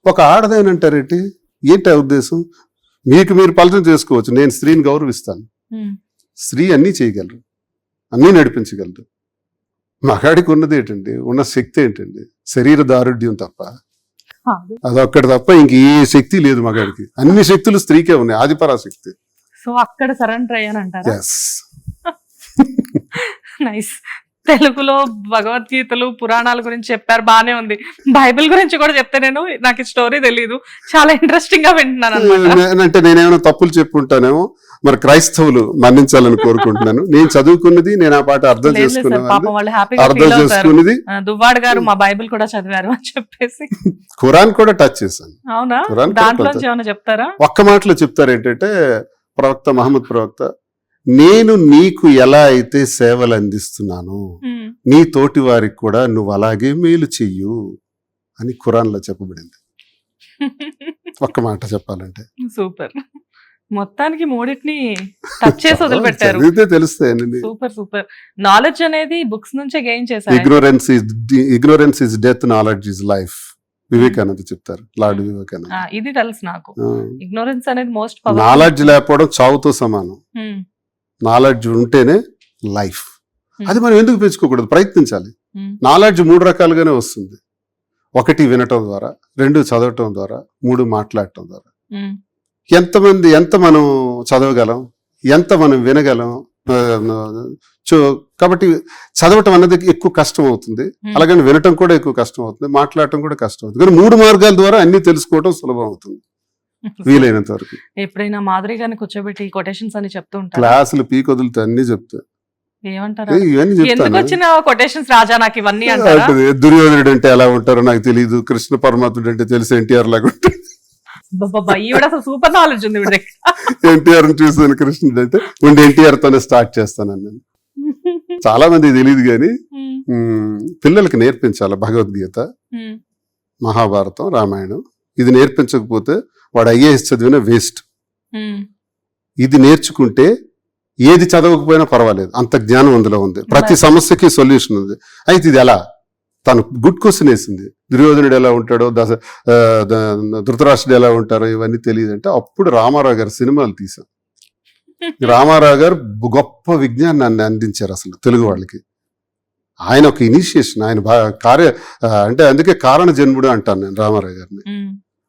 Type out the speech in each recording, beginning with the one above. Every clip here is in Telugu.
ఒక ఆడదేనంటారేంటి? ఏంటి ఆ ఉద్దేశం? మీకు మీరు పలచన చేసుకోవచ్చు, నేను స్త్రీని గౌరవిస్తాను. స్త్రీ అన్నీ చేయగలరు, అన్నీ నడిపించగలరు. మగాడికి ఉన్నది ఏంటండి, ఉన్న శక్తి ఏంటండి? శరీర దారుఢ్యం తప్ప, అదొక్కటి తప్ప ఇంక ఏ శక్తి లేదు మగాడికి. అన్ని శక్తులు స్త్రీకే ఉన్నాయి, ఆదిపరాశక్తి. సో అక్కడ సరెండర్ అయ్యానంటారా? ఎస్. నైస్. తెలుగులో భగవద్గీతలు పురాణాల గురించి చెప్పారు, బానే ఉంది. బైబిల్ గురించి కూడా చెప్తే నాకు స్టోరీ తెలియదు, చాలా ఇంట్రెస్టింగ్ గా వింటున్నాను అన్నమాట. అంటే నేనేమైనా తప్పులు చెప్పుంటానేమో, మరి క్రైస్తవులు మన్నించాలని కోరుకుంటున్నాను. నేను చదువుకున్నది, నేను ఆ పాట అర్థం చేసుకున్నది. దువ్వాడు గారు మా బైబిల్ కూడా చదివారు అని చెప్పేసి ఖురాన్ కూడా టచ్ చేశాను. అవునా? దాంట్లో ఏమైనా చెప్తారా? ఒక్క మాటలో చెప్తారు ఏంటంటే, ప్రవక్త మహమ్మద్ ప్రవక్త, నేను నీకు ఎలా అయితే సేవలు అందిస్తున్నాను, నీ తోటి వారికి కూడా నువ్వు అలాగే మేలు చెయ్యు అని ఖురాన్ లో చెప్పబడింది. ఒక్క మాట చెప్పాలంటే. సూపర్. మొత్తానికి మూడింటిని టచ్ చేసి వదిలిపెట్టారు. తెలుస్తాయండి. Super super. నాలెడ్జ్ అనేది బుక్స్ నుంచే గెయిన్ చేశారు. Ignorance is death, knowledge is life. Vivekananda చెప్తారు, లార్డ్ వివేకానంద. ఇది తెలుసు నాకు. ఇగ్నోరెన్స్ అనేది మోస్ట్ పవర్ఫుల్. నాలెడ్జ్ లేకపోవడం చావుతో సమానం. నాలెడ్జ్ ఉంటేనే లైఫ్. అది మనం ఎందుకు పెంచుకోకూడదు? ప్రయత్నించాలి. నాలెడ్జ్ 3 రకాలుగానే వస్తుంది. 1 వినటం ద్వారా, 2 చదవటం ద్వారా, 3 మాట్లాడటం ద్వారా. ఎంత మనం చదవగలం, ఎంత మనం వినగలం. కాబట్టి చదవటం అన్నది ఎక్కువ కష్టం అవుతుంది, అలాగని వినటం కూడా ఎక్కువ కష్టం అవుతుంది, మాట్లాడటం కూడా కష్టం అవుతుంది. కానీ 3 మార్గాల ద్వారా అన్ని తెలుసుకోవటం సులభం అవుతుంది వీలైనంత వరకు. ఎప్పుడైనా మాదిరి గారిని కూర్చోబెట్టి కొటేషన్స్ అని చెప్తూ ఉంటారు. క్లాసులు పీక్ వదులుతా అన్ని చెప్తా. ఏమంటారు? ఎందుకు వచ్చిన కొటేషన్స్ రాజా నాకు ఇవన్నీ అంటారా? దుర్యోధనుడు అంటే ఎలా ఉంటారో నాకు తెలియదు, కృష్ణ పరమాత్ముడు అంటే తెలిసి ఎన్టీఆర్ లాగా ఉంటాడు. సూపర్ నాలెడ్జ్ ఉంది. ఎన్టీఆర్ చూసాను, కృష్ణుడు అంటే ఉండి ఎన్టీఆర్ తోనే స్టార్ట్ చేస్తాను అన్నాను. చాలా మంది తెలియదు కానీ పిల్లలకి నేర్పించాలి. భగవద్గీత, మహాభారతం, రామాయణం ఇది నేర్పించకపోతే వాడు ఐఏఎస్ చదివిన వేస్ట్. ఇది నేర్చుకుంటే ఏది చదవకపోయినా పర్వాలేదు, అంత జ్ఞానం అందులో ఉంది. ప్రతి సమస్యకి సొల్యూషన్ ఉంది. అయితే ఇది ఎలా? తను గుడ్ క్వశ్చన్ వేసింది. దుర్యోధనుడు ఎలా ఉంటాడో, ధృతరాష్ట్రుడు ఎలా ఉంటారో ఇవన్నీ తెలియదంటే అప్పుడు రామారావు గారు సినిమాలు తీశాం. రామారావు గారు గొప్ప విజ్ఞానాన్ని అందించారు అసలు తెలుగు వాళ్ళకి. ఆయన ఒక ఇనిషియేషన్, ఆయన అంటే అందుకే కారణ జన్ముడు అంటాను నేను రామారావు గారిని.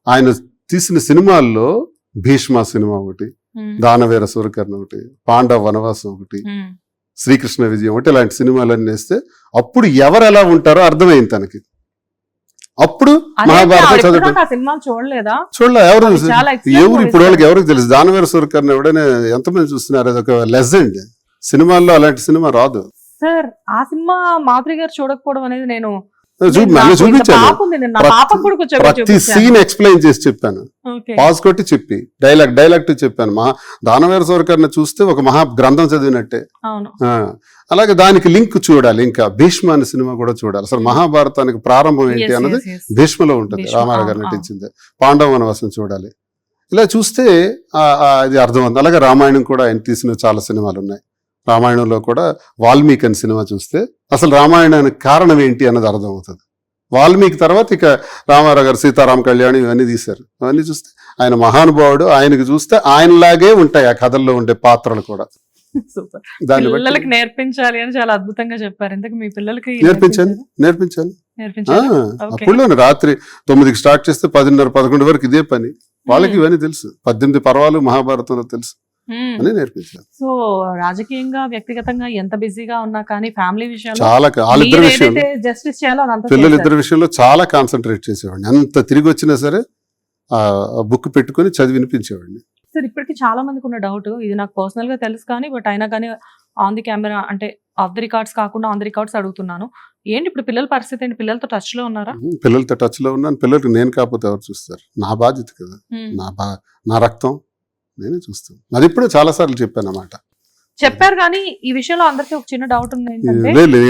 ఆయన తీసిన సినిమాల్లో భీష్మ సినిమా ఒకటి, దానవీర సూరకర్ణ ఒకటి, పాండవ వనవాసం ఒకటి, శ్రీకృష్ణ విజయం ఒకటి, ఇలాంటి సినిమాలన్నీ వేస్తే అప్పుడు ఎవరు ఎలా ఉంటారో అర్థమైంది తనకి. అప్పుడు మహాభారతం చదవటం చూడలే. ఎవరు ఇప్పుడు వాళ్ళకి ఎవరికి తెలుసు? దానవీర సూరకర్ణ ఎవడైనా ఎంతమంది చూస్తున్నారు? అదొక లెజెండ్. సినిమాల్లో అలాంటి సినిమా రాదు సార్. ఆ సినిమా మాధురి గారు చూడకపోవడం అనేది నేను చూపించాను. ప్రతి సీన్ ఎక్స్ప్లెయిన్ చేసి చెప్పాను, పాజ్ కొట్టి చెప్పి డైలాగ్ చెప్పాను. దానవీర సూరకర్ణ చూస్తే ఒక మహా గ్రంథం చదివినట్టే. అలాగే దానికి లింక్ చూడాలి. ఇంకా భీష్మ అనే సినిమా కూడా చూడాలి. అసలు మహాభారతానికి ప్రారంభం ఏంటి అన్నది భీష్మలో ఉంటుంది, రామారావు గారు నటించింది. పాండవ వనవాసం చూడాలి. ఇలా చూస్తే అది అర్థం అవుతుంది. అలాగే రామాయణం కూడా ఆయన తీసిన చాలా సినిమాలు ఉన్నాయి. రామాయణంలో కూడా వాల్మీకి అని సినిమా చూస్తే అసలు రామాయణానికి కారణం ఏంటి అన్నది అర్థం అవుతుంది. వాల్మీకి తర్వాత ఇక రామారావు గారు సీతారామ కళ్యాణం ఇవన్నీ తీశారు. అవన్నీ చూస్తే ఆయన మహానుభావుడు. ఆయనకి చూస్తే ఆయనలాగే ఉంటాయి ఆ కథల్లో ఉండే పాత్రలు కూడా. పిల్లలకి నేర్పించాలి అని చాలా అద్భుతంగా చెప్పారు. ఎందుకు మీ పిల్లలకి నేర్పించాను. అప్పుడులోనే రాత్రి 9కి స్టార్ట్ చేస్తే 10:30-11 వరకు ఇదే పని. వాళ్ళకి ఇవన్నీ తెలుసు. 18 పర్వాలు మహాభారతంలో తెలుసు అని నేర్పించాను. సో రాజకీయంగా, వ్యక్తిగతంగా ఎంత బిజీగా ఉన్నా కానీ ఫ్యామిలీ విషయాల్లో చాలా, వాళ్ళిద్దరి విషయంలో, జస్టిస్ చేయాలో పిల్లలిద్దరి విషయంలో చాలా కాన్సన్ట్రేట్ చేసేవాడిని. ఎంత తిరిగి వచ్చినా సరే ఆ బుక్ పెట్టుకుని చదివి వినిపించేవాడిని. సార్ ఇప్పటికి చాలా మందికి ఉన్న డౌట్, ఇది నాకు పర్సనల్ గా తెలుసు కానీ బట్ అయినా కానీ ఆన్ ది కెమెరా అంటే ఆఫ్ ది రికార్డ్స్ కాకుండా ఆన్ ది రికార్డ్స్ అడుగుతున్నాను. ఏంటి ఇప్పుడు పిల్లల పరిస్థితి ఏంటి? పిల్లలతో టచ్ లో ఉన్నారా? పిల్లలతో టచ్ లో ఉన్నాను. పిల్లలకి నేను కాకపోతే ఎవరు చూస్తారు? నా బాధ్యత కదా, నా రక్తం నేనే చూస్తాను. అది ఇప్పుడే చాలా సార్లు చెప్పాను అన్నమాట. చెప్పారు కానీ ఈ విషయంలో అందరికీ ఒక చిన్న డౌట్ ఉంది.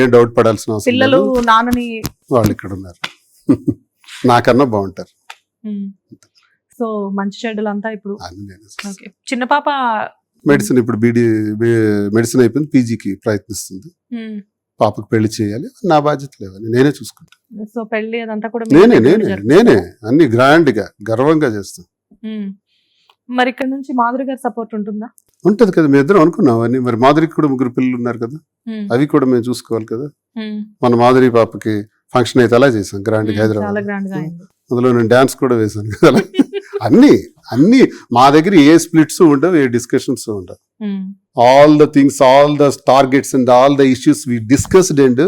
ఏం డౌట్ పడాల్సిన అవసరం పిల్లలు నాన్నని వాళ్ళు ఇక్కడ ఉన్నారు, నాకన్నా బాగుంటారు. సో మంచి చెడ్డలు అంతా ఇప్పుడు చిన్న పాప మెడిసిన్ ఇప్పుడు మెడిసిన్ అయిపోయింది, పీజీకి ప్రయత్నిస్తుంది. పాపకు పెళ్లి చేయాలి, నా బాధ్యత లేవని నేనే చూసుకుంటాను. సో పెళ్లి అదంతా కూడా నేనే అన్ని గ్రాండ్ గా గర్వంగా చేస్తాను. మరి ఇక్కడ నుంచి మాధురి గారి సపోర్ట్ ఉంటుందా? ఉంటది కదా, మీ ఇద్దరం అనుకున్నాం అని. మరి మాధురికి కూడా 3 పిల్లలు ఉన్నారు కదా, అవి కూడా మేము చూసుకోవాలి కదా. మన మాధురి పాపకి ఫంక్షన్ అయితే అలా చేసాం గ్రాండ్ గా హైదరాబాద్. అందులో నేను డాన్స్ కూడా వేసాను కదా. అన్ని మా దగ్గర ఏ స్ప్లిట్స్ ఉండవు, ఏ డిస్కషన్స్ ఉండవు. All the things, all the targets and all the issues we discussed and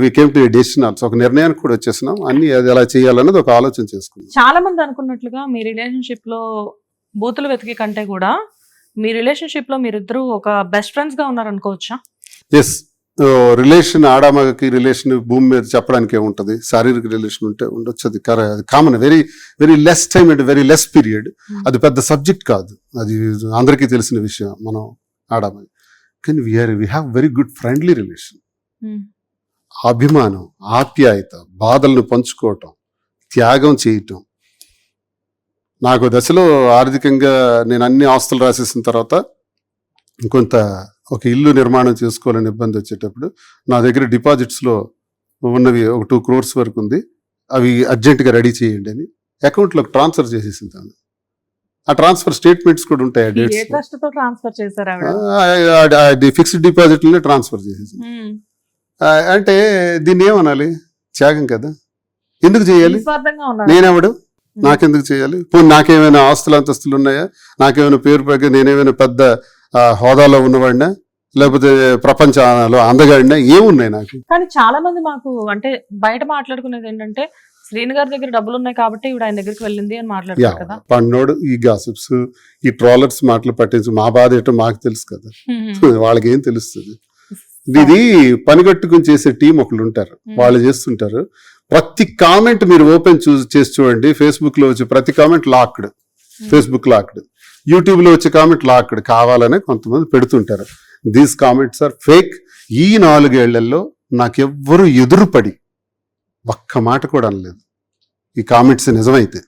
we came to decision also. ఒక నిర్ణయానికి కూడా వచ్చేసినాం, అన్ని అది ఎలా చేయాలన్నది ఒక ఆలోచన చేసుకున్నాం. చాలా మంది అనుకున్నట్లుగా మీ రిలేషన్షిప్ లో బూతులు వెతికే కంటే కూడా మీ రిలేషన్షిప్ లో మీరిద్దరు ఒక బెస్ట్ ఫ్రెండ్స్ గా ఉన్నారు అనుకోవచ్చా? ఎస్, రిలేషన్ ఆడామగకి రిలేషన్ భూమి మీద చెప్పడానికి ఏముంటది, శారీరక రిలేషన్ ఉంటే ఉండొచ్చు, అది common, very very less time and very less period. అది పెద్ద సబ్జెక్ట్ కాదు, అది అందరికీ తెలిసిన విషయం మనం ఆడామని. కానీ we have very good friendly relation. అభిమానం, ఆప్యాయత, బాధలను పంచుకోవటం, త్యాగం చేయటం. నాకు దశలో ఆర్థికంగా నేను అన్ని ఆస్తులు రాసేసిన తర్వాత కొంత ఒక ఇల్లు నిర్మాణం చేసుకోవాలని ఇబ్బంది వచ్చేటప్పుడు నా దగ్గర డిపాజిట్స్లో ఉన్నవి ఒక 2 crores వరకు ఉంది, అవి అర్జెంటుగా రెడీ చేయండి అని అకౌంట్లోకి ట్రాన్స్ఫర్ చేసేసింది. ఆ ట్రాన్స్ఫర్ స్టేట్మెంట్స్ కూడా ఉంటాయి, ఫిక్స్డ్ డిపాజిట్లనే ట్రాన్స్ఫర్ చేసేసింది. అంటే దీన్ని ఏమనాలి, త్యాగం కదా. ఎందుకు చేయాలి, నేనెవడు, నాకెందుకు చేయాలి? పోనీ నాకేమైనా ఆస్తులు అంతస్తులు ఉన్నాయా, నాకేమైనా పేరు పైగా నేనేమైనా పెద్ద హోదాలో ఉన్నవాడినా, లేకపోతే ప్రపంచంలో అందగాడినా, ఏమున్నాయి నాకు? కానీ చాలా మంది మాకు అంటే బయట మాట్లాడుకునేది ఏంటంటే శ్రీను గారి దగ్గర డబ్బులు ఉన్నాయి కాబట్టి ఇప్పుడు ఆయన దగ్గరికి వెళ్ళింది అని మాట్లాడుతారు కదా. పన్నోడు ఈ గాసిప్స్, ఈ ట్రోలర్స్ మాటలు పట్టించి మా బాధ ఏంటో మాకు తెలుసు కదా, వాళ్ళకి ఏం తెలుస్తుంది? ఇది పనిగట్టుకుని చేసే టీం ఒకళ్ళు ఉంటారు, వాళ్ళు చేస్తుంటారు. ప్రతి కామెంట్ మీరు ఓపెన్ చేసి చూడండి, ఫేస్బుక్ లో వచ్చే ప్రతి comment locked, Facebook locked, YouTube లో వచ్చే కామెంట్ లాక్డ్, కావాలనే కొంతమంది పెడుతుంటారు. These comments are fake. ఈ 4 ఏళ్లలో నాకెవ్వరూ ఎదురుపడి ఒక్క మాట కూడా అనలేదు ఈ కామెంట్స్ నిజమైతే.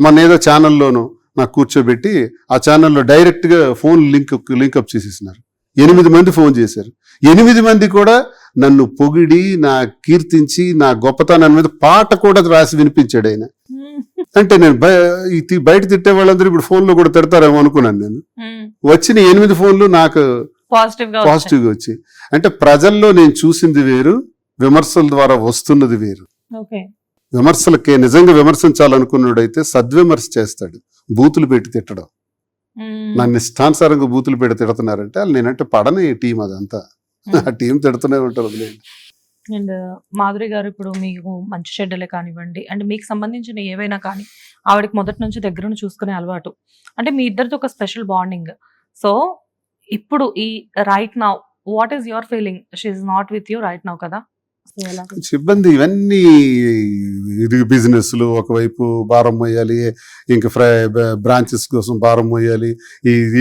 మన ఏదో ఛానల్లోనూ నాకు కూర్చోబెట్టి ఆ ఛానల్లో డైరెక్ట్ గా ఫోన్ లింకప్ చేసేసినారు. 8 మంది ఫోన్ చేశారు. 8 మంది కూడా నన్ను పొగిడి, నా కీర్తించి, నా గొప్పతనం మీద పాట కూడా రాసి వినిపించాడు ఆయన. అంటే నేను బయట తిట్టే వాళ్ళందరూ ఇప్పుడు ఫోన్ లో కూడా తిడతారేమో అనుకున్నాను నేను. వచ్చిన 8 ఫోన్లు నాకు పాజిటివ్ గా వచ్చి, అంటే ప్రజల్లో నేను చూసింది వేరు, విమర్శల ద్వారా వస్తున్నది వేరు. విమర్శలకే నిజంగా విమర్శించాలనుకున్నాడైతే సద్విమర్శ చేస్తాడు, బూతులు పెట్టి తిట్టడం. నన్ను ఇష్టానుసారంగా బూతులు పెట్టి తిడుతున్నారంటే వాళ్ళు నేనంటే పడని టీం, అదంతా ఆ టీం తిడుతూనే ఉంటారు. అండ్ మాధురి గారు ఇప్పుడు మీకు మంచి చెడ్డలే కానివ్వండి, అండ్ మీకు సంబంధించిన ఏవైనా కానీ ఆవిడకి మొదటి నుంచి దగ్గర చూసుకునే అలవాటు, అంటే మీ ఇద్దరితో ఒక స్పెషల్ బాండింగ్. సో ఇప్పుడు ఈ right now what is your feeling? She is not with you right now కదా. ఇబ్బంది ఇవన్నీ, ఇది బిజినెస్లు ఒకవైపు భారం మోయాలి, ఇంకా బ్రాంచెస్ కోసం భారం మోయాలి,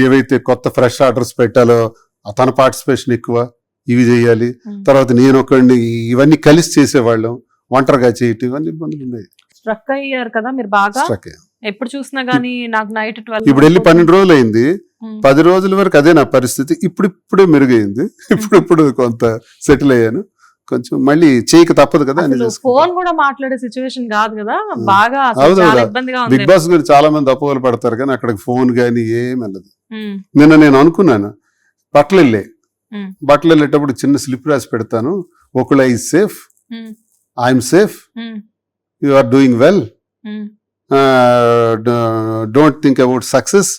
ఏవైతే కొత్త ఫ్రెష్ ఆర్డర్స్ పెట్టాలో తన పార్టిసిపేషన్ ఎక్కువ, ఇవి చేయాలి. తర్వాత నేను ఒకడిని, ఇవన్నీ కలిసి చేసేవాళ్ళం, ఒంటరిగా చేయటం, ఇవన్నీ ఇబ్బందులు ఉన్నాయి. స్ట్రక్ అయ్యారు కదా మీరు బాగా, ఎప్పుడు చూసినా గానీ నాకు నైట్ 12 ఇప్పుడు వెళ్ళి 12 రోజులు అయింది, 10 రోజుల వరకు అదే నా పరిస్థితి. ఇప్పుడే మెరుగైంది, ఇప్పుడు కొంత సెటిల్ అయ్యాను. కొంచెం మళ్ళీ చేయక తప్పదు కదా. ఫోన్ కూడా మాట్లాడే సిచ్యువేషన్ కాదు కదా, బాగా ఇబ్బందిగా ఉంది. బిగ్ బాస్ గురించి చాలా మంది అపోహలు పడతారు కానీ అక్కడికి ఫోన్ గానీ ఏం వెళ్ళదు. నిన్న నేను అనుకున్నాను, బట్టలు వెళ్ళేటప్పుడు చిన్న స్లిప్ రాసి పెడతాను, ఒకళ్ళు I safe, I'm safe, you are doing well, don't think about success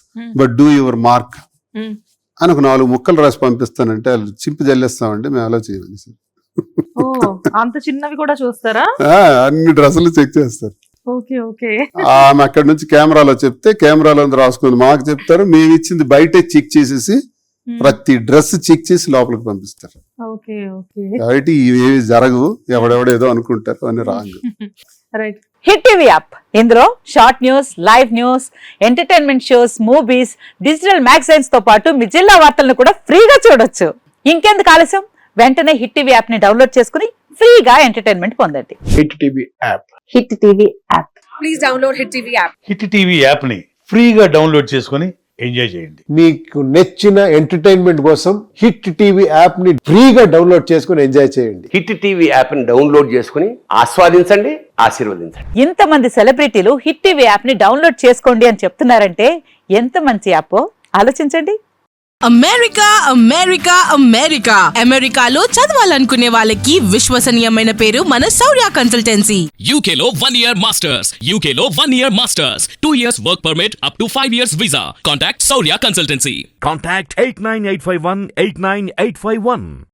but do your mark అని ఒక 4 ముక్కలు రాసి పంపిస్తానంటే వాళ్ళు చింపి జల్లేస్తామంటే మేము అలా చేయమని సార్. అంత చిన్నవి కూడా చూస్తారా? అన్ని డ్రెస్సులు చెక్ చేస్తారు. ఆమె అక్కడ నుంచి కెమెరాలో చెప్తే కెమెరాలో రాసుకుంది, మాకు చెప్తారు, మేము ఇచ్చింది బయటే చెక్ చేసేసి ప్రతి డ్రెస్ చెక్ చేసి లోపలికి పంపిస్తారు. కాబట్టి ఇవి జరగవు, ఎవడెవడేదో అనుకుంటారు అని రాంగ్. హిట్ టీవీ యాప్, ఇందులో short news, live news, entertainment shows, movies, digital magazines తో పాటు మీ జిల్లా వార్తలను కూడా ఫ్రీగా చూడొచ్చు. ఇంకెందుకు ఆలస్యం, వెంటనే హిట్ టీవీ యాప్ ని డౌన్లోడ్ చేసుకుని ఫ్రీగా ఎంటర్టైన్మెంట్ పొందండి. Hit TV app, hit TV app, please download hit TV app. Hit TV app ని ఫ్రీగా డౌన్లోడ్ చేసుకుని ఎంజాయ్ చేయండి. మీకు నచ్చిన ఎంటర్టైన్మెంట్ కోసం హిట్ టీవీ యాప్ ని ఫ్రీగా డౌన్లోడ్ చేసుకుని ఎంజాయ్ చేయండి. హిట్ టీవీ యాప్ ని డౌన్లోడ్ చేసుకుని ఆస్వాదించండి, ఆశీర్వదించండి. ఇంతమంది సెలబ్రిటీలు హిట్ టీవీ యాప్ ని డౌన్లోడ్ చేసుకోండి అని చెప్తున్నారంటే ఎంత మంచి యాప్ ఆలోచించండి. అమెరికా అమెరికా అమెరికా అమెరికాలో చదవాలనుకునే వాళ్ళకి విశ్వసనీయమైన పేరు మన శౌర్య కన్సల్టెన్సీ. UK లో 1 year masters. UK లో 1 year masters. 2 years work permit up to 5 years visa. Contact Saurya Consultancy. Contact 89851 89851.